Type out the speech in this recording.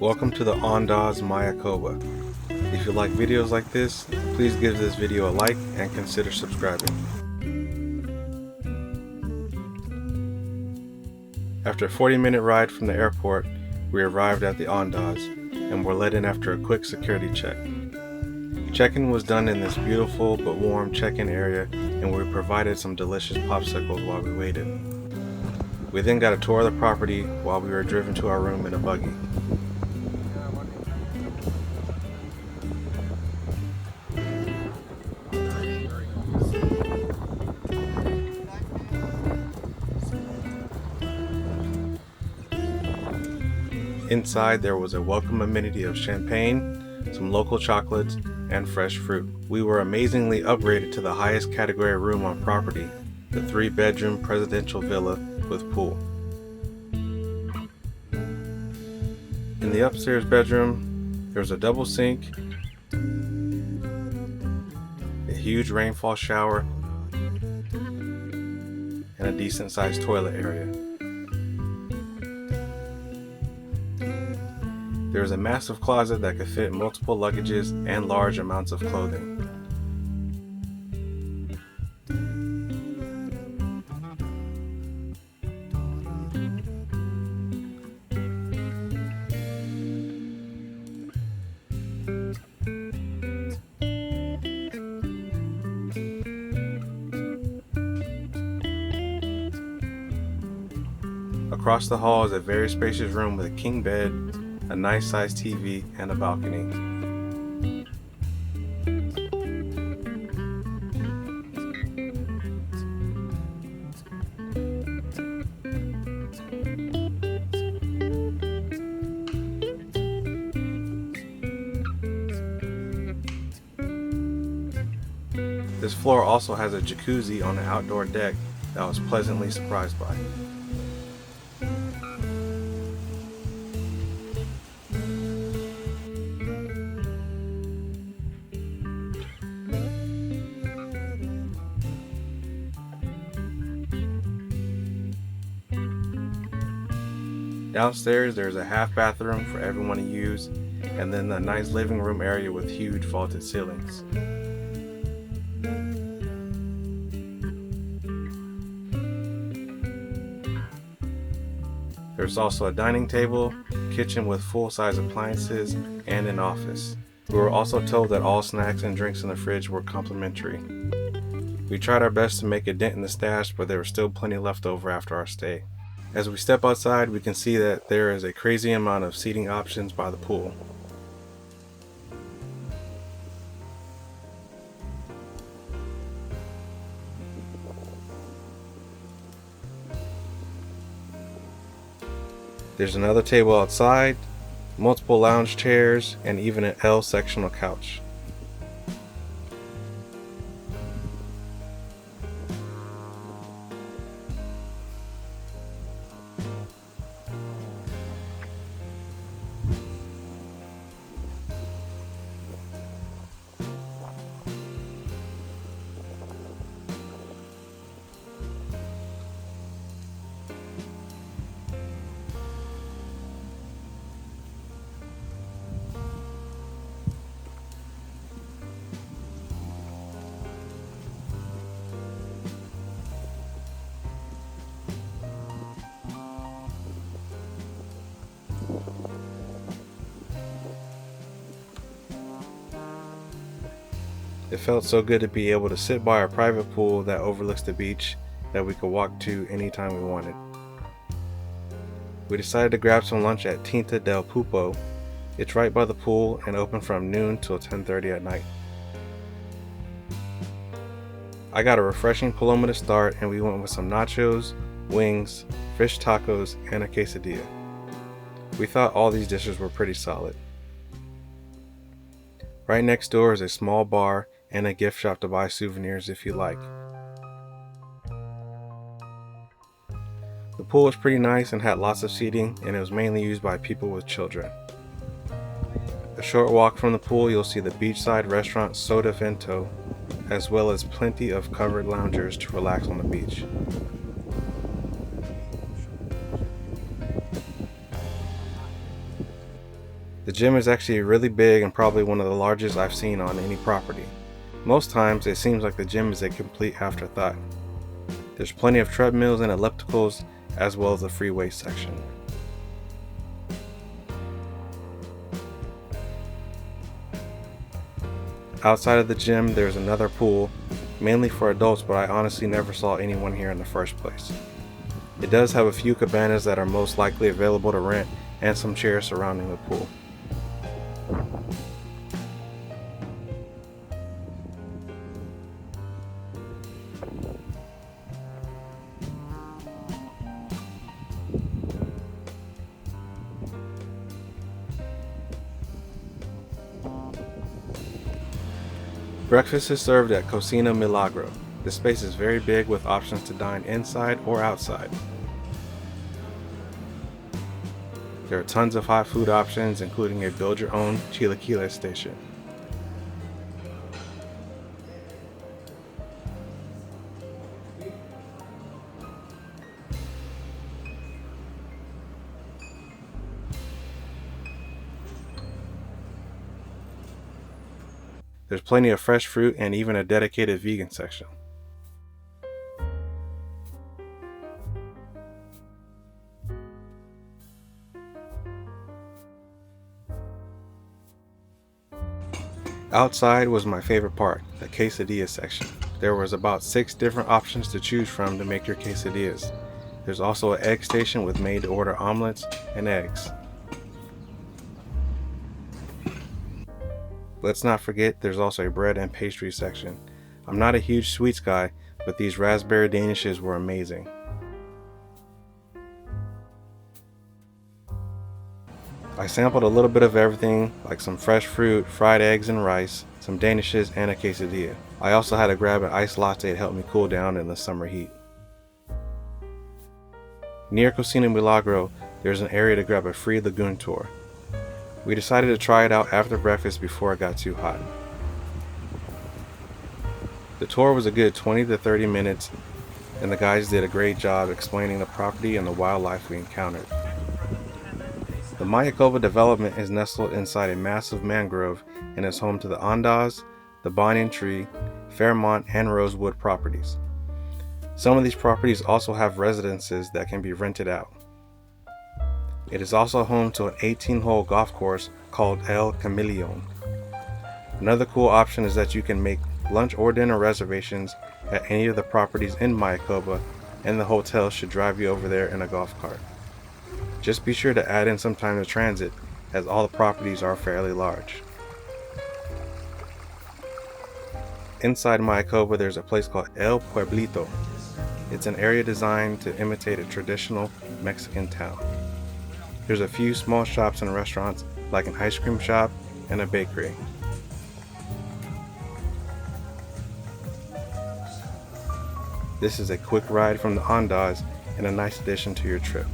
Welcome to the Andaz Mayakoba. If you like videos like this, please give this video a like and consider subscribing. After a 40-minute ride from the airport, we arrived at the Andaz and were let in after a quick security check. Check-in was done in this beautiful but warm check-in area, and we were provided some delicious popsicles while we waited. We then got a tour of the property while we were driven to our room in a buggy. Inside there was a welcome amenity of champagne, some local chocolates, and fresh fruit. We were amazingly upgraded to the highest category room on property, the 3-bedroom presidential villa with pool. In the upstairs bedroom, there was a double sink, a huge rainfall shower, and a decent sized toilet area. There is a massive closet that could fit multiple luggages and large amounts of clothing. Across the hall is a very spacious room with a king bed, a nice sized TV, and a balcony. This floor also has a jacuzzi on the outdoor deck that I was pleasantly surprised by. Downstairs there's a half bathroom for everyone to use, and then a nice living room area with huge vaulted ceilings. There's also a dining table, kitchen with full-size appliances, and an office. We were also told that all snacks and drinks in the fridge were complimentary. We tried our best to make a dent in the stash, but there was still plenty left over after our stay. As we step outside, we can see that there is a crazy amount of seating options by the pool. There's another table outside, multiple lounge chairs, and even an L sectional couch. It felt so good to be able to sit by our private pool that overlooks the beach that we could walk to anytime we wanted. We decided to grab some lunch at Tinta del Pulpo. It's right by the pool and open from noon till 10:30 at night. I got a refreshing paloma to start, and we went with some nachos, wings, fish tacos, and a quesadilla. We thought all these dishes were pretty solid. Right next door is a small bar and a gift shop to buy souvenirs if you like. The pool was pretty nice and had lots of seating, and it was mainly used by people with children. A short walk from the pool, you'll see the beachside restaurant Soda Vento, as well as plenty of covered loungers to relax on the beach. The gym is actually really big and probably one of the largest I've seen on any property. Most times it seems like the gym is a complete afterthought. There's plenty of treadmills and ellipticals as well as a free weight section. Outside of the gym there's another pool, mainly for adults, but I honestly never saw anyone here in the first place. It does have a few cabanas that are most likely available to rent and some chairs surrounding the pool. Breakfast is served at Cocina Milagro. The space is very big with options to dine inside or outside. There are tons of hot food options, including a build-your-own chilaquiles station. There's plenty of fresh fruit and even a dedicated vegan section. Outside was my favorite part, the quesadilla section. There was about 6 different options to choose from to make your quesadillas. There's also an egg station with made-to-order omelets and eggs. Let's not forget there's also a bread and pastry section. I'm not a huge sweets guy, but these raspberry danishes were amazing. I sampled a little bit of everything, like some fresh fruit, fried eggs and rice, some danishes, and a quesadilla. I also had to grab an iced latte to help me cool down in the summer heat. Near Cocina Milagro, there's an area to grab a free Lagoon Tour. We decided to try it out after breakfast before it got too hot. The tour was a good 20 to 30 minutes, and the guys did a great job explaining the property and the wildlife we encountered. The Mayakoba development is nestled inside a massive mangrove and is home to the Andaz, the Banyan Tree, Fairmont, and Rosewood properties. Some of these properties also have residences that can be rented out. It is also home to an 18-hole golf course called El Camaleon. Another cool option is that you can make lunch or dinner reservations at any of the properties in Mayakoba, and the hotel should drive you over there in a golf cart. Just be sure to add in some time to transit, as all the properties are fairly large. Inside Mayakoba there's a place called El Pueblito. It's an area designed to imitate a traditional Mexican town. There's a few small shops and restaurants, like an ice cream shop and a bakery. This is a quick ride from the Andaz and a nice addition to your trip.